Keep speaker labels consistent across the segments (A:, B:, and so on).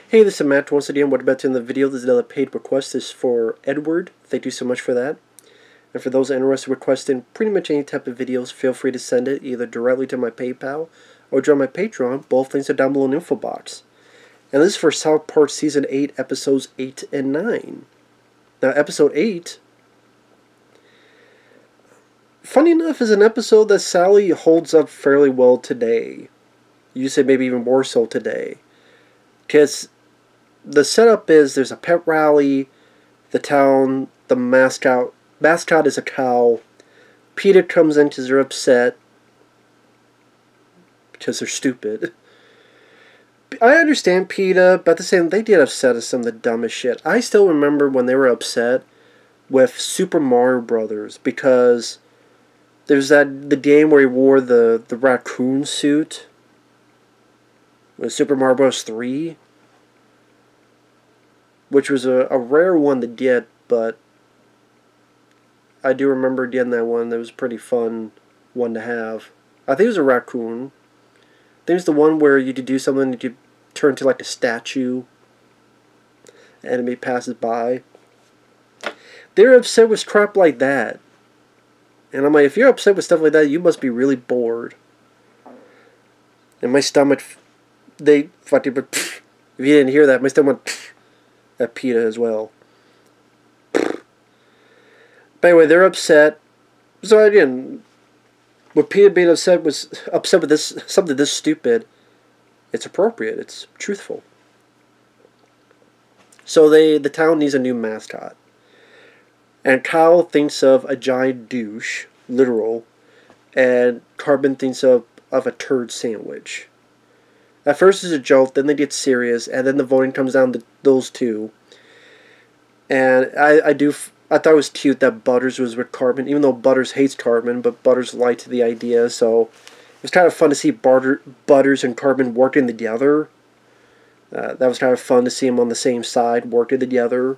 A: Hey, this is Matt once again. What about in the video? This is another paid request. This is for Edward. Thank you so much for that. And for those interested in requesting pretty much any type of videos, feel free to send it either directly to my PayPal or join my Patreon. Both links are down below in the info box. And this is for South Park Season 8, Episodes 8 and 9. Now, Episode 8, funny enough, is an episode that Sally holds up fairly well today. You say maybe even more so today. Because the setup is there's a pet rally, the town, the mascot is a cow. PETA comes in because they're upset because they're stupid. I understand PETA, but at the same time, they did upset us some of the dumbest shit. I still remember when they were upset with Super Mario Brothers because there's the game where he wore the raccoon suit. With Super Mario Bros. 3. Which was a rare one to get, but I do remember getting that one. That was a pretty fun one to have. I think it was a raccoon. I think it was the one where you could do something, you could turn to like a statue. Enemy passes by. They're upset with crap like that. And I'm like, if you're upset with stuff like that, you must be really bored. And my stomach, if you didn't hear that, my stomach went at PETA as well. But anyway, they're upset. So again, with PETA being upset with this something this stupid, it's appropriate. It's truthful. So the town needs a new mascot, and Kyle thinks of a giant douche, literal, and Carbon thinks of a turd sandwich. At first it's a joke, then they get serious, and then the voting comes down to those two. And I thought it was cute that Butters was with Carbon, even though Butters hates Carbon, but Butters liked the idea, so it was kind of fun to see Butters and Carbon working together. That was kind of fun to see them on the same side, working together.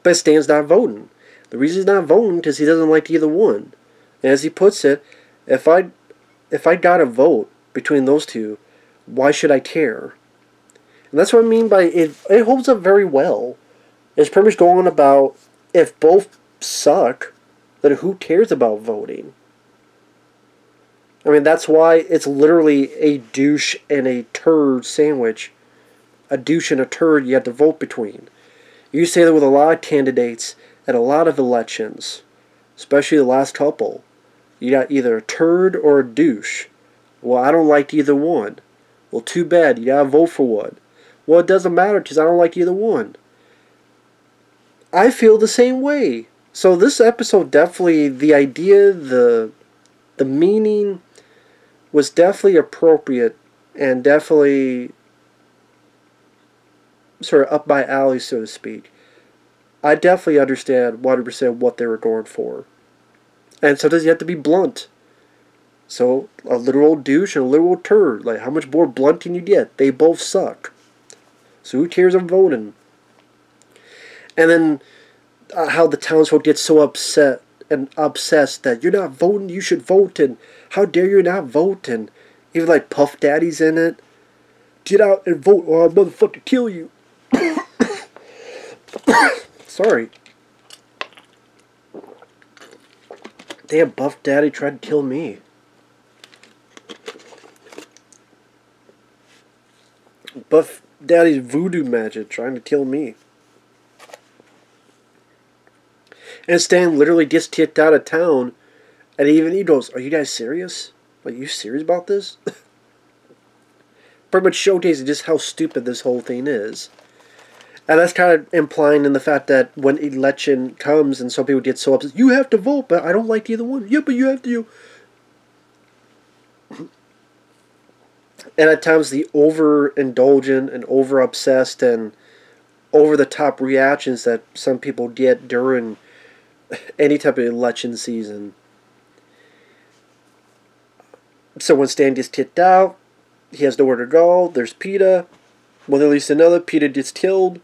A: But Stan's not voting. The reason he's not voting is because he doesn't like either one. And as he puts it, if I got a vote between those two, why should I care? And that's what I mean by it holds up very well. It's pretty much going about, if both suck, then who cares about voting? I mean, that's why it's literally a douche and a turd sandwich. A douche and a turd you have to vote between. You say that with a lot of candidates at a lot of elections, especially the last couple. You got either a turd or a douche. Well, I don't like either one. Well, too bad. You gotta vote for one. Well, it doesn't matter because I don't like either one. I feel the same way. So this episode definitely, the idea, the meaning was definitely appropriate and definitely sort of up my alley, so to speak. I definitely understand 100% what they were going for. And sometimes you have to be blunt. So, a literal douche and a literal turd. Like, how much more blunt can you get? They both suck. So who cares of voting? And then, how the townsfolk get so upset and obsessed that you're not voting, you should vote, and how dare you not vote, and even like Puff Daddy's in it. Get out and vote or I'll motherfucking kill you. Sorry. Damn, Puff Daddy tried to kill me. Puff Daddy's voodoo magic trying to kill me. And Stan literally gets kicked out of town, and even he goes, "Are you guys serious? Like, you serious about this?" Pretty much showcasing just how stupid this whole thing is. And that's kind of implying in the fact that when election comes and some people get so upset, you have to vote, but I don't like either one. Yeah, but you have to. And at times the overindulgent and over-obsessed and over-the-top reactions that some people get during any type of election season. So when Stan gets kicked out, he has nowhere to go. There's PETA. Well, at least another. PETA gets killed.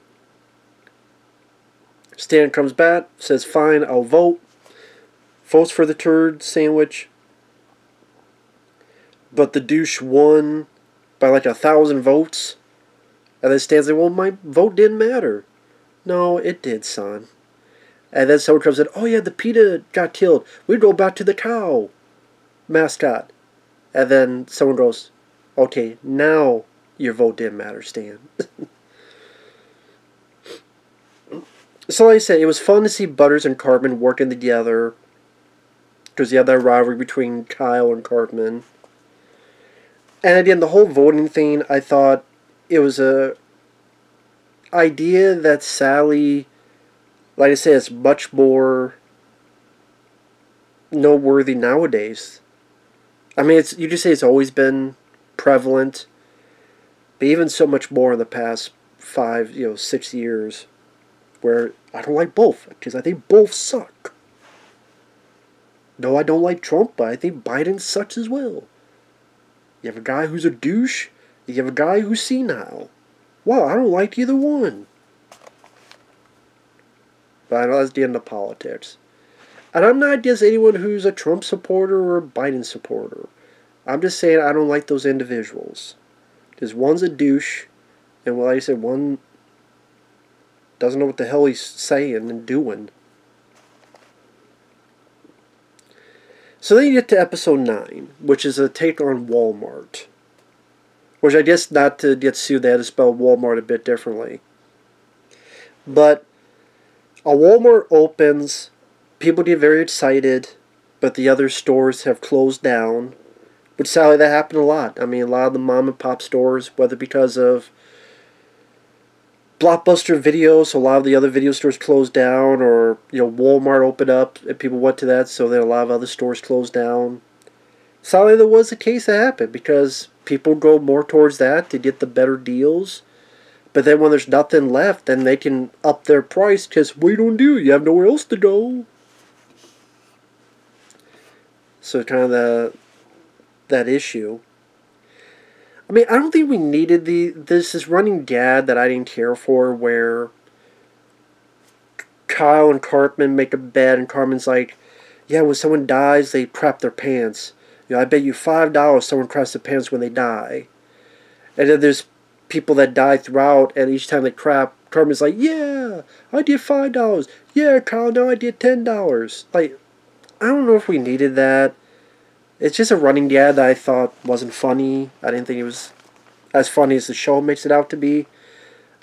A: Stan comes back, says, "Fine, I'll vote." Votes for the turd sandwich. But the douche won by like 1,000 votes. And then Stan's like, well, my vote didn't matter. No, it did, son. And then someone comes in, oh yeah, the PETA got killed. We go back to the cow mascot. And then someone goes, okay, now your vote didn't matter, Stan. So like I said, it was fun to see Butters and Cartman working together. Because you had that rivalry between Kyle and Cartman. And again, the whole voting thing, I thought it was a idea that Sally, like I said, is much more noteworthy nowadays. I mean, you just say it's always been prevalent, but even so much more in the past 6 years, where I don't like both, because I think both suck. No, I don't like Trump, but I think Biden sucks as well. You have a guy who's a douche, you have a guy who's senile. Wow, I don't like either one. But I know that's the end of politics. And I'm not against anyone who's a Trump supporter or a Biden supporter. I'm just saying I don't like those individuals. Because one's a douche, and like I said, one doesn't know what the hell he's saying and doing. So then you get to episode 9, which is a take on Walmart. Which I guess not to get sued, they had to spell Walmart a bit differently. But a Walmart opens, people get very excited, but the other stores have closed down. Which sadly, that happened a lot. I mean, a lot of the mom and pop stores, whether because of Blockbuster Video, so a lot of the other video stores closed down, or Walmart opened up and people went to that, so then a lot of other stores closed down. Sadly, there was a case that happened because people go more towards that to get the better deals. But then when there's nothing left, then they can up their price because we don't do it. You have nowhere else to go. So kind of that issue. I mean, I don't think we needed this running gag that I didn't care for, where Kyle and Cartman make a bet, and Cartman's like, yeah, when someone dies, they crap their pants. I bet you $5 someone craps their pants when they die. And then there's people that die throughout, and each time they crap, Cartman's like, yeah, I did $5. Yeah, Kyle, no, I did $10. Like, I don't know if we needed that. It's just a running gag that I thought wasn't funny. I didn't think it was as funny as the show makes it out to be.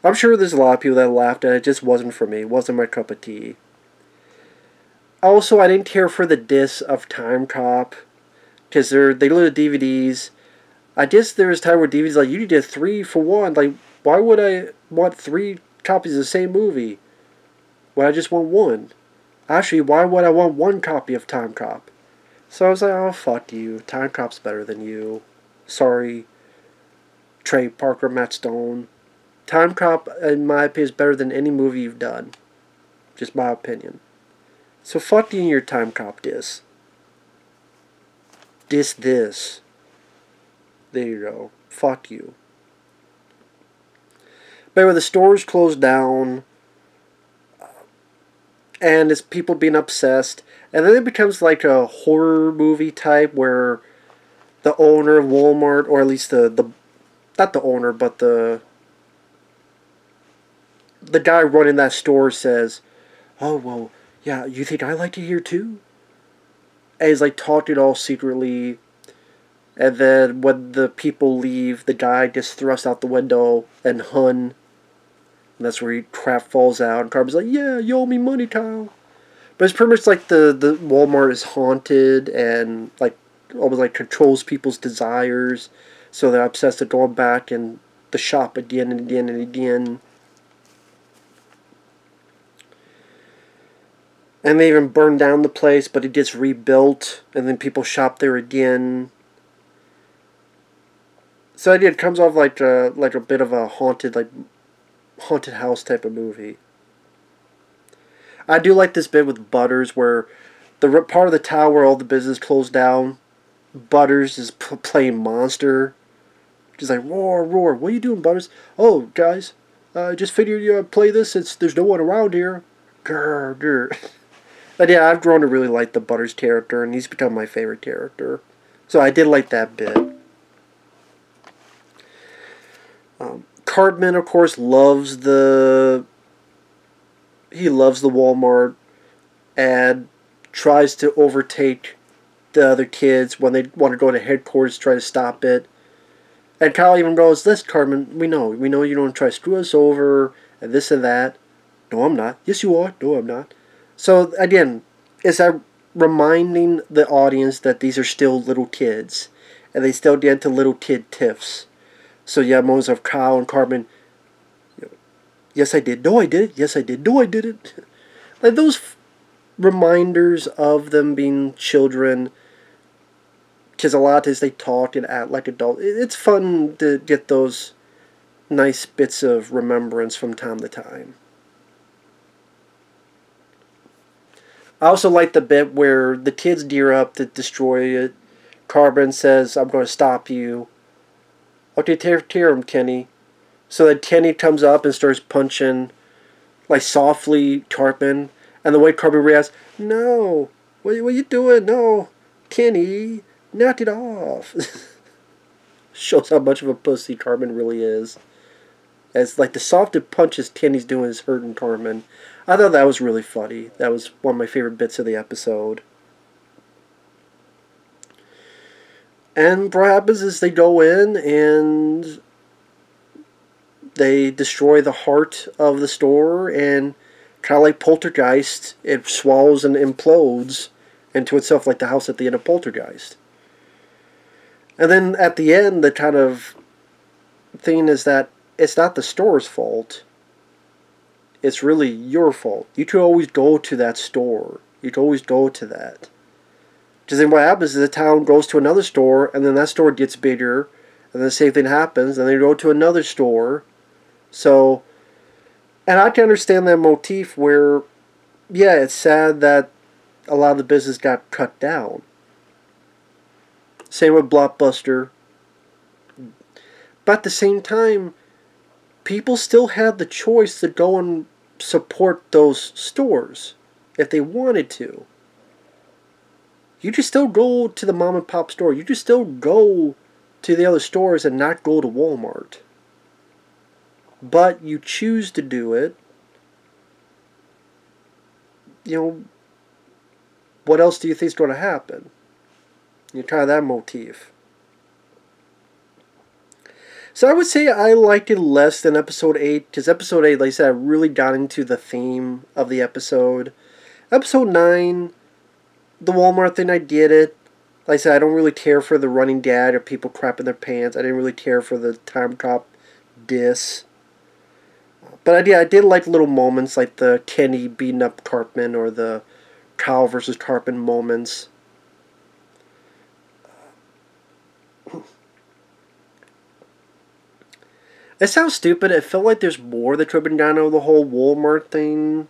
A: I'm sure there's a lot of people that laughed at it. It just wasn't for me. It wasn't my cup of tea. Also, I didn't care for the diss of Time Cop, because they load the DVDs. I guess there was a time where DVDs like, you need a 3 for 1. Like, why would I want 3 copies of the same movie when I just want 1? Actually, why would I want 1 copy of Time Cop? So I was like, oh, fuck you. Time Cop's better than you. Sorry, Trey Parker, Matt Stone. Time Cop, in my opinion, is better than any movie you've done. Just my opinion. So fuck you and your Time Cop diss. Diss this. There you go. Fuck you. But anyway, the stores closed down. And it's people being obsessed. And then it becomes like a horror movie type where the owner of Walmart, or at least the not the owner, but the guy running that store says, oh, well, yeah, you think I like it here too? And he's like talking all secretly. And then when the people leave, the guy gets thrust out the window and hung. And that's where crap falls out. And Cartman's like, yeah, you owe me money, Kyle. But it's pretty much like the Walmart is haunted and like almost like controls people's desires. So they're obsessed with going back in the shop again and again and again. And they even burn down the place, but it gets rebuilt. And then people shop there again. So it comes off like a bit of a haunted house type of movie. I do like this bit with Butters where the part of the town where all the business closed down, Butters is playing Monster. He's like, roar, roar. What are you doing, Butters? Oh, guys, I just figured you'd play this since there's no one around here. Grr, grr. But yeah, I've grown to really like the Butters character, and he's become my favorite character. So I did like that bit. Cartman, of course, loves the Walmart ad, tries to overtake the other kids when they want to go to headquarters to try to stop it. And Kyle even goes, "Listen, Cartman, we know you don't try to screw us over and this and that." No, I'm not. Yes, you are. No, I'm not. So again, is that reminding the audience that these are still little kids, and they still get into little kid tiffs. So yeah, moments of Kyle and Cartman. Yes, I did. No, I did it. Yes, I did. No, I didn't. Like those reminders of them being children, because a lot of times they talk and act like adults. It's fun to get those nice bits of remembrance from time to time. I also like the bit where the kids gear up to destroy it. Cartman says, "I'm going to stop you." "Okay, tear him, Kenny." So then Kenny comes up and starts punching, like softly, Cartman. And the way Cartman reacts, "No, what are you doing? No, Kenny, knock it off." Shows how much of a pussy Cartman really is. As like the softest punches Kenny's doing is hurting Cartman. I thought that was really funny. That was one of my favorite bits of the episode. And what happens is they go in and they destroy the heart of the store, and kind of like Poltergeist, it swallows and implodes into itself like the house at the end of Poltergeist. And then at the end, the kind of thing is that it's not the store's fault. It's really your fault. You could always go to that store. You could always go to that. Because then what happens is the town goes to another store, and then that store gets bigger, and then the same thing happens, and they go to another store. So, and I can understand that motif where, yeah, it's sad that a lot of the business got cut down. Same with Blockbuster. But at the same time, people still had the choice to go and support those stores if they wanted to. You just still go to the mom and pop store. You just still go to the other stores and not go to Walmart. But you choose to do it. You know, what else do you think is going to happen? You try that motif. So I would say I liked it less than episode 8, because episode 8, like I said, I really got into the theme of the episode. Episode 9, the Walmart thing, I get it. Like I said, I don't really care for the running gag or people crapping their pants. I didn't really care for the time cop diss. But I did like little moments like the Kenny beating up Cartman or the Kyle versus Cartman moments. It sounds stupid. It felt like there's more that could have been done out of the whole Walmart thing.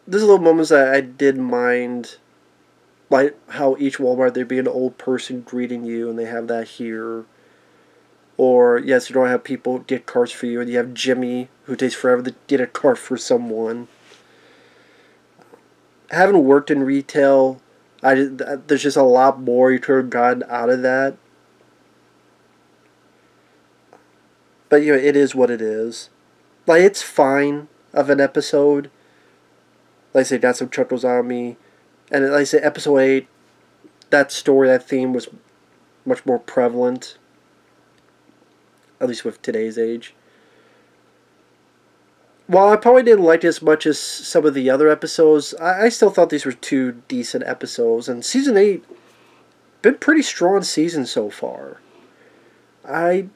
A: There's little moments that I did mind. Like how each Walmart there'd be an old person greeting you, and they have that here. Or, yes, you don't have people get carts for you, and you have Jimmy, who takes forever to get a cart for someone. Having worked in retail, there's just a lot more you could have gotten out of that. But, you know, it is what it is. Like, it's fine of an episode. Like I say, got some chuckles on me. And like I say, episode 8, that story, that theme was much more prevalent. At least with today's age. While I probably didn't like it as much as some of the other episodes, I still thought these were two decent episodes. And Season 8, been pretty strong season so far. I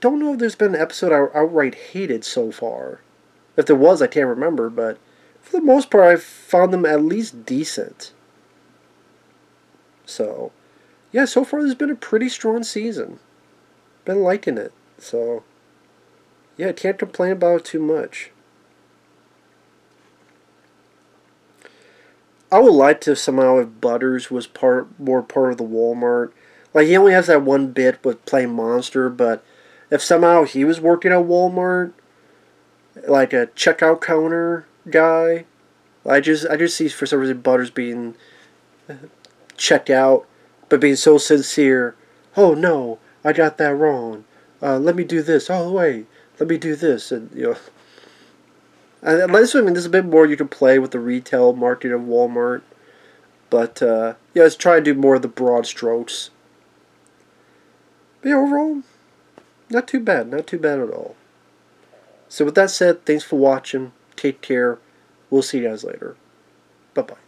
A: don't know if there's been an episode I outright hated so far. If there was, I can't remember, but for the most part, I've found them at least decent. So, yeah, so far there's been a pretty strong season. Been liking it. So, yeah, I can't complain about it too much. I would like to somehow if Butters was more part of the Walmart. Like, he only has that one bit with playing Monster, but if somehow he was working at Walmart, like a checkout counter guy, I just see for some reason Butters being checked out, but being so sincere. oh no, I got that wrong. Let me do this. Oh wait, let me do this, and And this, I mean, there's a bit more you can play with the retail market of Walmart, but let's try to do more of the broad strokes. But yeah, overall, not too bad, not too bad at all. So with that said, thanks for watching. Take care. We'll see you guys later. Bye bye.